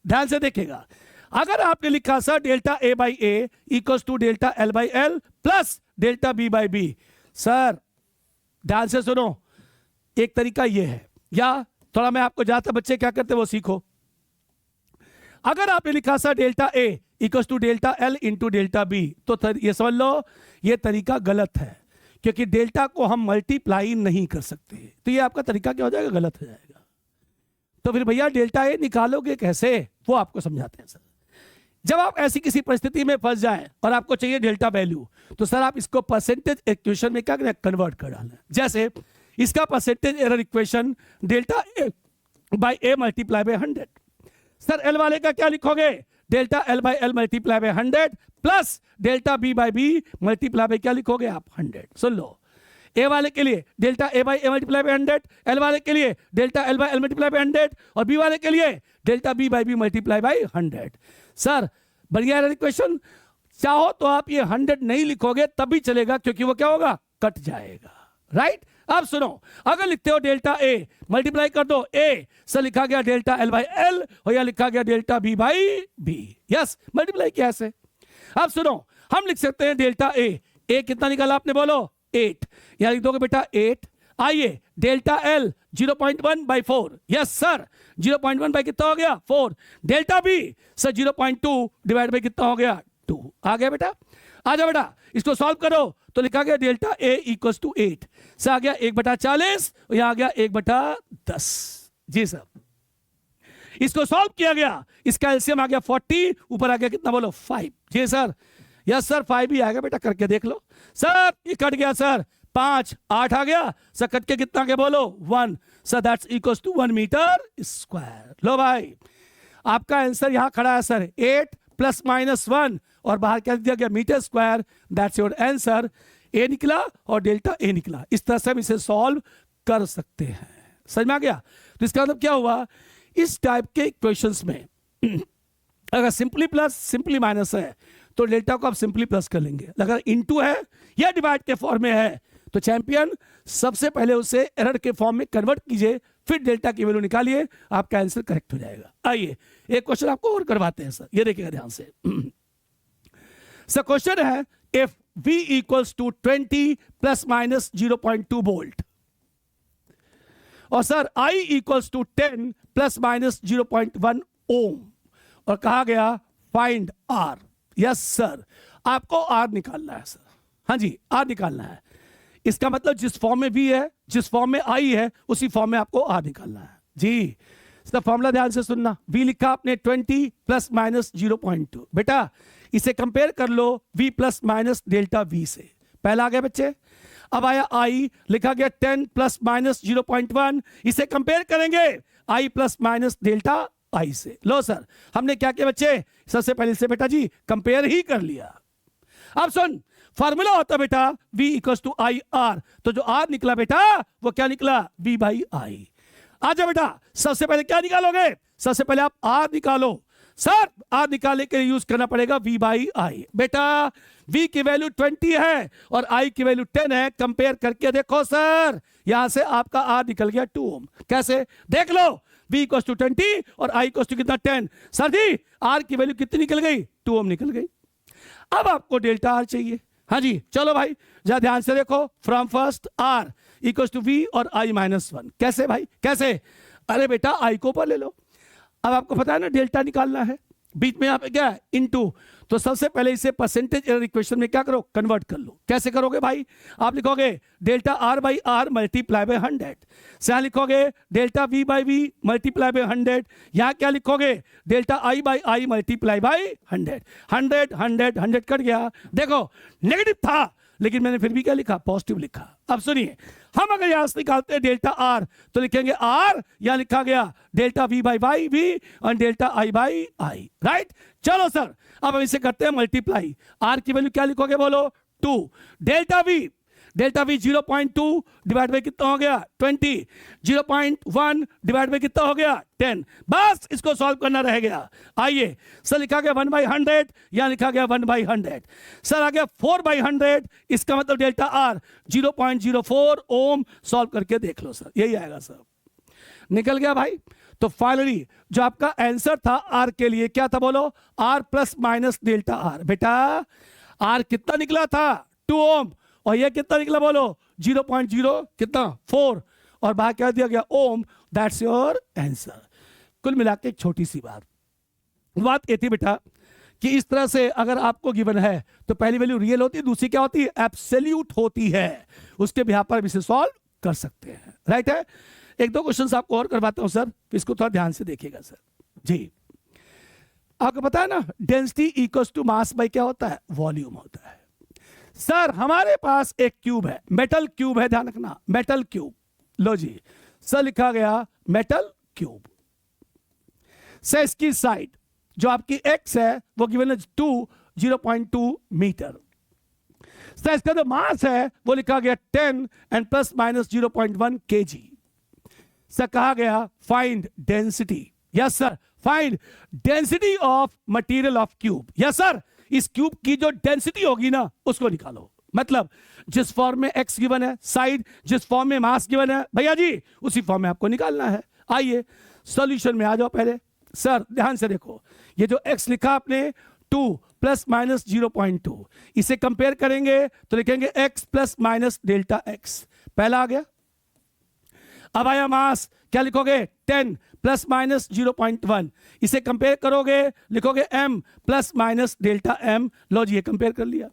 ध्यान से देखेगा, अगर आपने लिखा sir delta A by A equals to delta L by L plus delta B by B, sir ध्यान से सुनो, एक तरीका ये है, या थोड़ा मैं आपको जाता बच्चे क्या करते वो सीखो। अगर आपने लिखा sir delta A equals to delta L into delta B, तो ये समझ लो ये तरीका गलत है, क्योंकि डेल्टा को हम मल्टीप्लाई नहीं कर सकते। तो ये आपका तरीका क्या हो जाएगा? गलत हो जाएगा। तो फिर भैया डेल्टा A निकालोगे कैसे, वो आपको समझाते हैं सर। जब आप ऐसी किसी परिस्थिति में फंस जाएं और आपको चाहिए डेल्टा वैल्यू, तो सर आप इसको परसेंटेज इक्वेशन में क्या करें? कन्वर्ट कर डालें। जैसे इसका percentage error equation delta A by A multiply by 100। Sir L वाले का क्या लिखोगे? Delta L by L multiply by 100 plus delta B by B multiply by क्या लिखोगे आप? 100। सुन लो, A वाले के लिए delta A by A multiply by 100, L वाले के लिए delta L by L multiply by 100, और B वाले के लिए delta B by B multiply by 100। Sir बढ़िया एरर इक्वेशन। चाहो तो आप ये 100 नहीं लिखोगे तब भी चलेगा, क्योंकि वो क्या होगा? कट जाएगा। राइट? अब सुनो, अगर लिखते हो डेल्टा A मल्टीप्लाई कर दो A, सर लिखा गया डेल्टा L बाई L, और यह लिखा गया delta B by B। Yes, multiply किया ऐसे। अब सुनो, हम लिख सकते हैं डेल्टा A कितना निकाला आपने बोलो? 8। यहां लिख दोगे बेटा 8। आइए delta L 0.1 by 4। Yes sir, 0.1 by कितना हो गया? 4। Delta B sir 0.2 divide by कितना हो गया? 2। आ गया बेटा? आ जाओ बेटा, इसको सॉल्व करो तो लिखा गया डेल्टा A इक्वल्स टू 8 से आ गया 1/40, और यहां आ गया 1/10। जी सर, इसको सॉल्व किया गया, इसका एलसीएम आ गया 40, ऊपर आ गया कितना बोलो? 5। जी सर, यस सर 5 ही आएगा बेटा, करके देख लो। सर ये कट गया सर, 5 8 आ गया सर, कट के कितना गया बोलो? 1। Sir that's equals to 1 metre square. लो भाई, आपका आंसर यहां खड़ा है सर, 8 प्लस माइनस 1, और बाहर क्या दिया गया? Meter square. That's your answer. A निकला और डेल्टा A निकला। इस तरह से हम इसे सॉल्व कर सकते हैं। समझ में आ गया? तो इसका मतलब क्या हुआ? इस टाइप के इक्वेशंस में अगर सिंपली प्लस सिंपली माइनस है तो डेल्टा को आप सिंपली प्लस कर लेंगे। अगर इनटू है या डिवाइड के फॉर्म में है तो चैंपियन सबसे पहले उसे एरर के फॉर्म में कन्वर्ट कीजिए, फिर डेल्टा की वैल्यू निकालिए, आपका आंसर करेक्ट हो जाएगा। आइए एक क्वेश्चन आपको और करवाते हैं सर, ये देखिएगा ध्यान से। सर क्वेश्चन है, if V equals to 20 plus minus 0.2 volt, और sir I equals to 10 plus minus 0.1 ohm, और कहा गया फाइंड R। यस सर, आपको R निकालना है सर। हाँ जी, R निकालना है। इसका मतलब जिस फॉर्म में V है, जिस फॉर्म में I है, उसी फॉर्म में आपको R निकालना है। जी, इसका फॉर्मूला ध्यान से सुनना। V लिखा आपने 20 प्लस माइनस 0.2। बेटा इसे कंपेयर कर लो V plus minus delta V से। पहला आ गया बच्चे। अब आया I, लिखा गया 10 प्लस माइनस 0.1, इसे कंपेयर करेंगे I plus minus delta I से। लो सर, हमने क्या किया बच्चे? सबसे पहले से बेटा जी कंपेयर ही कर लिया। अब सुन, फार्मूला होता है बेटा v equal to I R, तो जो r निकला बेटा वो क्या निकला, v बाई आई। आजा बेटा सबसे पहले क्या निकालोगे, सबसे पहले आप r निकालो। सर r निकालने के लिए यूज करना पड़ेगा v बाई आई। बेटा v की वैल्यू 20 है और i की वैल्यू 10 है, कंपेयर करके देखो सर, यहां से आपका r निकल गया 2 ओम। कैसे देख लो, v इक्वल टू 20 और i इक्वल टू कितना 10। सर जी r की वैल्यू कितनी निकल गई, 2 ओम निकल गई। अब आपको डेल्टा आर चाहिए। हाँ जी चलो भाई जरा ध्यान से देखो, from first R equal to V और आई माइनस 1। कैसे भाई कैसे, अरे बेटा आई को ऊपर ले लो। अब आपको पता है ना डेल्टा निकालना है, बीच में यहाँ पे क्या है इनटू, तो सबसे पहले इसे परसेंटेज एरर इक्वेशन में क्या करो, कन्वर्ट कर लो। कैसे करोगे भाई, आप लिखोगे delta are by are multiply by 100, से यहाँ लिखोगे delta we by we multiply by 100, यहाँ क्या लिखोगे delta I by I multiply by 100। 100 100 100 cut गया, देखो नेगेटिव था लेकिन मैंने फिर भी क्या लिखा, पॉजिटिव लिखा। अब सुनिए, हम अगर यहां से निकालते हैं डेल्टा आर तो लिखेंगे आर, यहां लिखा गया delta we by by V और delta I by I, right. चलो सर अब हम इसे करते हैं मल्टीप्लाई, आर की वैल्यू क्या लिखोगे बोलो 2, डेल्टा वी 0.2 डिवाइड बाई कितना हो गया 20, 0.1 डिवाइड बाई कितना हो गया 10। बस इसको सॉल्व करना रह गया। आइए सर लिखा गया 1/100, यहां लिखा गया 1/100। सर आ गया 4/100, इसका मतलब डेल्टा आर 0.04 ओम। सॉल्व करके देख लो सर, यही आएगा सर, निकल गया भाई। तो फाइनली जो आपका आंसर था आर के लिए क्या था बोलो, R plus minus delta R. बेटा आर कितना निकला था 2 ओम और ये कितना निकला बोलो 0.0 कितना 4 और बाहर क्या दिया गया ओम। That's your answer. कुल मिला के एक छोटी सी बात ये थी बेटा कि इस तरह से अगर आपको गिवन है तो पहली वैल्यू रियल होती है, दूसरी क्या होती है एब्सोल्यूट होती है, उसके बिहार पर भी इसे सॉल्व कर सकते हैं, राइट है। एक दो क्वेश्चंस आपको और करवाता हूं सर, इसको थोड़ा ध्यान से देखिएगा सर जी। आपको पता है ना density equals to mass by क्या होता है, वॉल्यूम होता है। सर हमारे पास एक क्यूब है, मेटल क्यूब है, ध्यान रखना मेटल क्यूब। लो जी सर लिखा गया मेटल क्यूब से इसकी साइड जो आपकी x है वो गिवन है 0.2 मीटर। सर इसका जो मास है वो लिखा गया 10 and plus minus 0.1 kg। Sir कहा गया find density, yes sir find density of material of cube. Yes sir इस क्यूब की जो डेंसिटी होगी ना उसको निकालो, मतलब जिस फॉर्म में x गिवन है, साइड जिस फॉर्म में मास गिवन है भैया जी उसी फॉर्म में आपको निकालना है। आइए सॉल्यूशन में आ जाओ। पहले सर ध्यान से देखो, ये जो x लिखा आपने 2 प्लस माइनस 0.2, इसे कंपेयर करेंगे तो लिखेंगे x plus minus delta x। पहला आ गया। अब आया मास, क्या लिखोगे 10 प्लस माइनस 0.1, इसे कंपेयर करोगे लिखोगे m plus minus delta m। लो जी ये कंपेयर कर लिया।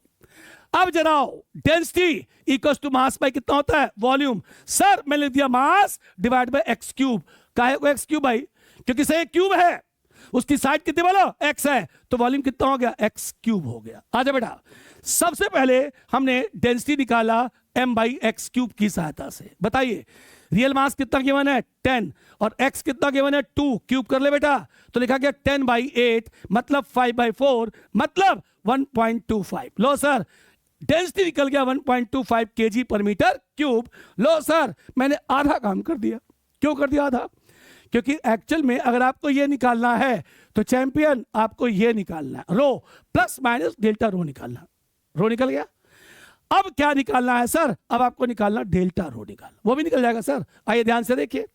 अब जरा density equals to mass by कितना होता है वॉल्यूम। सर मैंने लिख दिया mass divide by x cube. काहे को एक्स क्यूब भाई, क्योंकि से क्यूब है उसकी साइड कितनी बोलो x है, तो वॉल्यूम कितना हो गया x क्यूब हो गया। आजा बेटा सबसे पहले हमने डेंसिटी निकाला m बाई एक्स क्यूब की सहायता से। बताइए रियल मास कितना गिवन है 10 और x कितना गिवन है 2, क्यूब कर ले बेटा तो लिखा गया 10/8 मतलब 5/4 मतलब 1.25। लो सर डेंसिटी निकल गया 1.25 kg पर मीटर क्यूब। लो सर मैंने आधा काम कर दिया। क्यों कर दिया आधा, क्योंकि एक्चुअल में अगर आपको ये निकालना है तो चैंपियन आपको ये निकालना है रो प्लस माइनस डेल्टा रो निकालना। रो निकल गया। अब क्या निकालना है सर, अब आपको निकालना डेल्टा रो निकालना, वो भी निकल जाएगा सर। आइए ध्यान से देखिए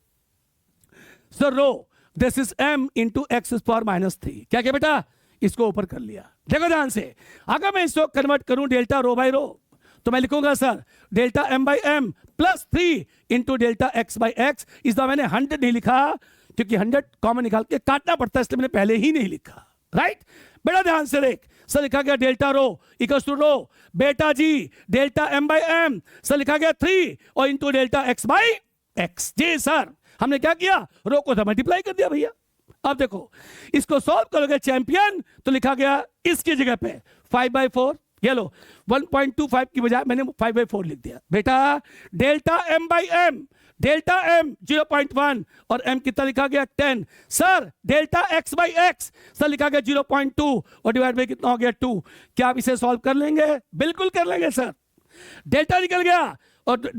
sir rho this is m into x power -3। क्या क्या बेटा इसको ऊपर कर लिया। देखो ध्यान से, अगर मैं इसको कन्वर्ट करूं डेल्टा रो बाई रो तो मैं लिखूंगा sir delta m by m plus 3 into delta x by x. इस बार मैंने 100 नहीं लिखा क्योंकि 100 कॉमन निकाल के काटना पड़ता है, इसलिए मैंने पहले ही नहीं लिखा। राइट बेटा ध्यान से देख, सर लिखा गया delta rho equals to rho बेटा जी delta m by m। Sir लिखा गया 3 और into delta x by X. जी सर हमने क्या किया, रो को मल्टीप्लाई कर दिया भैया। अब देखो इसको सॉल्व करोगे चैंपियन तो लिखा गया इसकी जगह पे 5/4, ये लो 1.25 की बजाय मैंने 5/4 लिख दिया। बेटा delta m by m delta M 0.1 और एम कितना लिखा गया 10। Sir delta x by x sir लिखा गया 0.2 और डिवाइड बाई कितना हो गया 2। क्या आप इसे सॉल्व कर लेंगे? बिल्कुल कर लेंगे सर। डेल्टा निकल गया और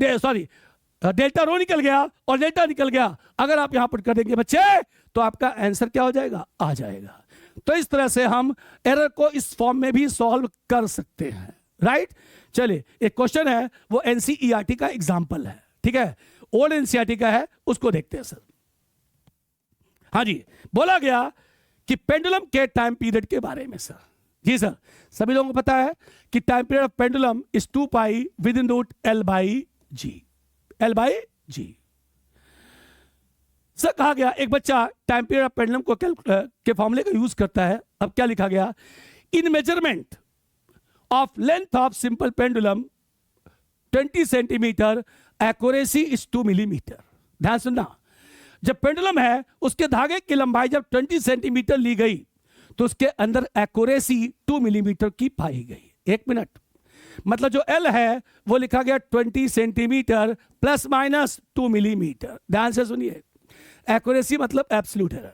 डेल्टा रो निकल गया और डेल्टा निकल गया। अगर आप यहां पर कर देंगे बच्चे तो आपका आंसर क्या हो जाएगा? आ जाएगा। तो इस तरह से हम एरर को इस फॉर्म में भी सॉल्व कर सकते हैं, राइट। चलिए एक क्वेश्चन है, वो एनसीईआरटी का एग्जाम्पल है, ठीक है, ओल्ड एनसीईआरटी का है, उसको देखते हैं सर। हाँ जी, बोला गया कि पेंडुलम के टाइम पीरियड के बारे में सर। जी सर, सभी लोगों को पता है कि time period of pendulum is 2 pi with in root L by g. L by g sir कहा गया एक बच्चा टाइम पीरियड ऑफ पेंडुलम को के फॉर्मूले का यूज करता है। अब क्या लिखा गया? इन measurement of length of simple pendulum 20 centimetre, accuracy is 2 millimetre. ध्यान सुनना, जब पेंडुलम है उसके धागे की लंबाई जब 20 सेंटीमीटर ली गई तो उसके अंदर एक्यूरेसी 2 मिलीमीटर की पाई गई। 1 मिनट, मतलब जो L है वो लिखा गया 20 सेंटीमीटर प्लस माइनस 2 मिलीमीटर। ध्यान से सुनिए, एक्यूरेसी मतलब एब्सोल्यूट एरर।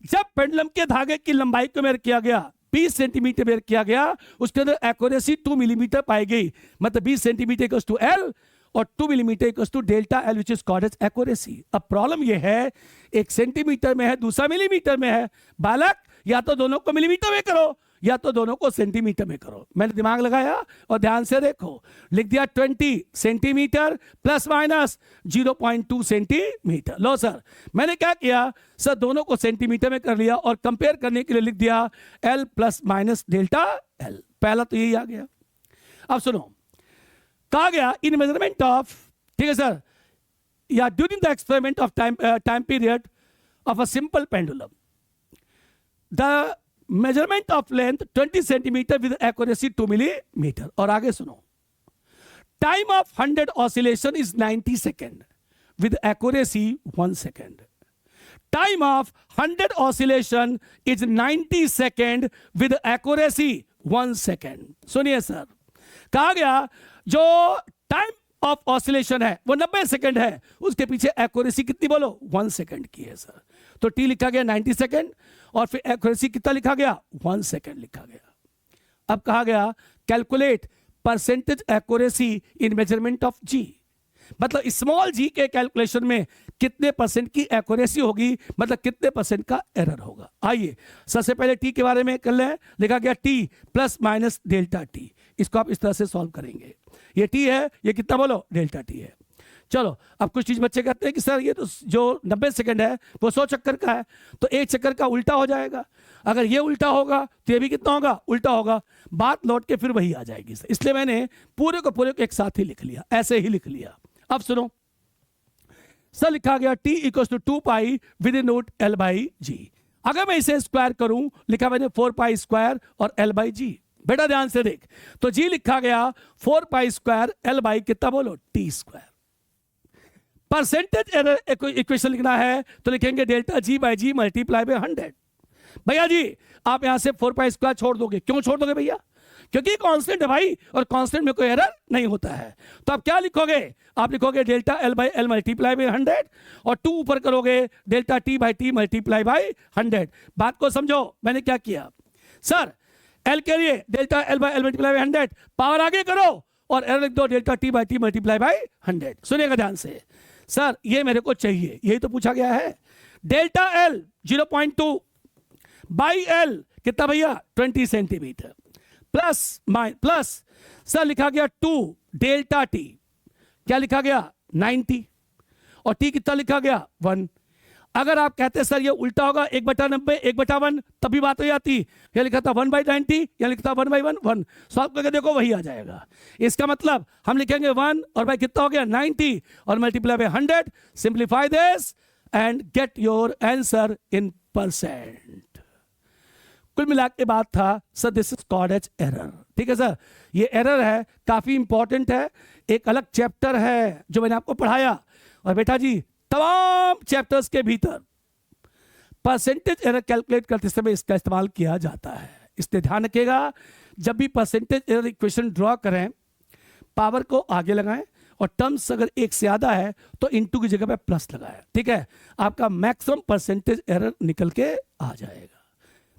जब पेंडुलम के धागे की लंबाई को मेजर किया गया 20 सेंटीमीटर मेजर किया गया, उसके अंदर एक्यूरेसी 2 मिलीमीटर पाई गई, मतलब 20 सेंटीमीटर इक्वल्स टू L और 2 millimetre equals to delta L which is called as accuracy. अब प्रॉब्लम यह है, एक सेंटीमीटर में है, दूसरा मिलीमीटर में है। बालक, या तो दोनों को मिलीमीटर में करो या तो दोनों को सेंटीमीटर में करो। मैंने दिमाग लगाया और ध्यान से देखो, लिख दिया 20 सेंटीमीटर प्लस माइनस 0.2 सेंटीमीटर। लो सर, मैंने क्या किया सर, दोनों को सेंटीमीटर में कर लिया और कंपेयर करने के लिए लिख दिया L plus minus delta L। पहला तो यही आ गया। अब सुनो, कहा गया इन मेजरमेंट ऑफ, ठीक है सर, या during the experiment of time period of a simple pendulum the measurement of length 20 centimetre with accuracy 2 millimetre. और आगे सुनो, time of 100 oscillation is 90 second with accuracy 1 second. Time of 100 oscillation is 90 second with accuracy 1 second. सुनिए sir, कहा गया जो time of oscillation है वो 90 second है, उसके पीछे एक्यूरेसी कितनी बोलो? 1 सेकेंड की है सर। तो टी लिखा गया 90 सेकेंड और फिर एक्यूरेसी कितना लिखा गया? 1 सेकेंड लिखा गया। अब कहा गया calculate percentage accuracy in measurement of g, मतलब स्मॉल जी के कैलकुलेशन में कितने परसेंट की एक्यूरेसी होगी, मतलब कितने परसेंट का एरर होगा। आइए सबसे पहले टी के बारे में कर लें। लिखा गया T plus minus delta T. इसको आप इस तरह से सॉल्व करेंगे। ये टी है, ये कितना बोलो? डेल्टा टी है। चलो, अब कुछ चीज बच्चे कहते हैं कि सर ये तो जो 90 सेकंड है वो 100 चक्कर का है, तो एक चक्कर का उल्टा हो जाएगा। अगर ये उल्टा होगा तो ये भी कितना होगा? उल्टा होगा। बात लौट के फिर वही आ जाएगी सर। इसलिए मैंने पूरे को एक साथ ही लिख लिया, ऐसे ही लिख लिया। अब सुनो सर, लिखा गया T equals to 2 pi with in root L by g. अगर मैं इसे स्क्वायर करूं, लिखा मैंने 4 पाई स्क्वायर और L बाई जी। बेटा ध्यान से देख, तो जी लिखा गया 4 पाई स्क्वायर L बाई कितना बोलो? T square. Percentage error equation लिखना है तो लिखेंगे delta g by g multiply by 100। भैया जी आप यहां से 4 पाई स्क्वायर छोड़ दोगे, क्यों छोड़ दोगे भैया? क्योंकि कांस्टेंट है भाई, और कांस्टेंट में कोई एरर नहीं होता है। तो आप क्या लिखोगे? आप लिखोगे delta L by L multiply by 100 और 2 ऊपर करोगे delta T by T multiply by 100। बात को समझो, मैंने क्या किया सर, L के लिए delta L by L multiply by 100, power आगे करो और एरर लिख दो delta T by T multiply by 100। सुनिएगा ध्यान से सर, ये मेरे को चाहिए, यही तो पूछा गया है। डेल्टा L 0.2 बाई L कितना भैया? 20 सेंटीमीटर प्लस सर लिखा गया 2 डेल्टा T, क्या लिखा गया? 90 और T कितना लिखा गया? 1। अगर आप कहते सर ये उल्टा होगा 1/90 1/1, तभी बात हो जाती। यह लिखा था 1/90, यह लिखा था 1/1 सॉल्व करके देखो वही आ जाएगा। इसका मतलब हम लिखेंगे 1 और भाई कितना हो गया? 90 और multiply by 100। Simplify this and get your answer in percent. कुल मिला के बात था sir, this is called as error. ठीक है सर, ये एरर है, काफी इंपॉर्टेंट है, एक अलग चैप्टर है जो मैंने आपको पढ़ाया। और बेटा जी तमाम चैप्टर्स के भीतर परसेंटेज एरर कैलकुलेट करते समय इसका इस्तेमाल किया जाता है। इसलिए ध्यान रखिएगा, जब भी परसेंटेज एरर इक्वेशन ड्रॉ करें, पावर को आगे लगाएं और टर्म्स अगर एक से ज़्यादा है तो इनटू की जगह पे प्लस लगाया, ठीक है, आपका मैक्सिमम परसेंटेज एरर निकल के आ जाएगा।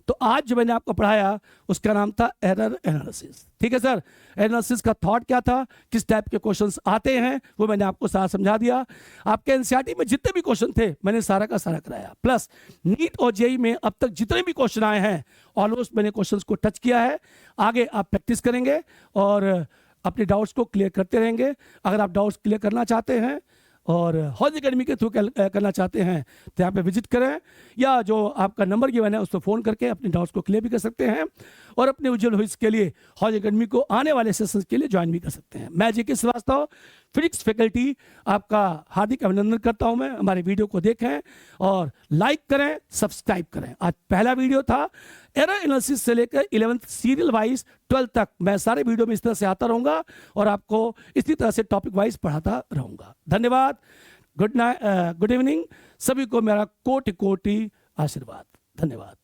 तो आज जो मैंने आपको पढ़ाया उसका नाम था एरर एनालिसिस, ठीक है सर। एनालिसिस का थॉट क्या था, किस टाइप के क्वेश्चंस आते हैं, वो मैंने आपको सारा समझा दिया। आपके एनसीईआरटी में जितने भी क्वेश्चन थे मैंने सारा का सारा कराया, प्लस नीट और जेईई में अब तक जितने भी क्वेश्चन आए हैं ऑलमोस्ट मैंने क्वेश्चंस को टच किया है। आगे आप प्रैक्टिस करेंगे और अपने डाउट्स को क्लियर करते रहेंगे। अगर आप डाउट्स क्लियर करना चाहते हैं और हॉज एकेडमी के थ्रू करना चाहते हैं तो यहाँ पे विजिट करें, या जो आपका नंबर गिवन है उस पर फ़ोन करके अपने डाउट्स को क्लियर भी कर सकते हैं और अपने उज्जवल भविष्य के लिए हॉज एकेडमी को आने वाले सेशंस के लिए ज्वाइन भी कर सकते हैं। मैं जेके श्रीवास्तव, फिजिक्स फैकल्टी, आपका हार्दिक अभिनंदन करता हूं मैं। हमारे वीडियो को देखें और लाइक करें, सब्सक्राइब करें। आज पहला वीडियो था एरर एनालिसिस से लेकर 11th सीरियल वाइज 12th तक। मैं सारे वीडियो में इस तरह से आता रहूंगा और आपको इसी तरह से टॉपिक वाइज पढ़ाता रहूंगा। धन्यवाद, गुड इवनिंग, सभी को मेरा कोटि कोटि आशीर्वाद। धन्यवाद।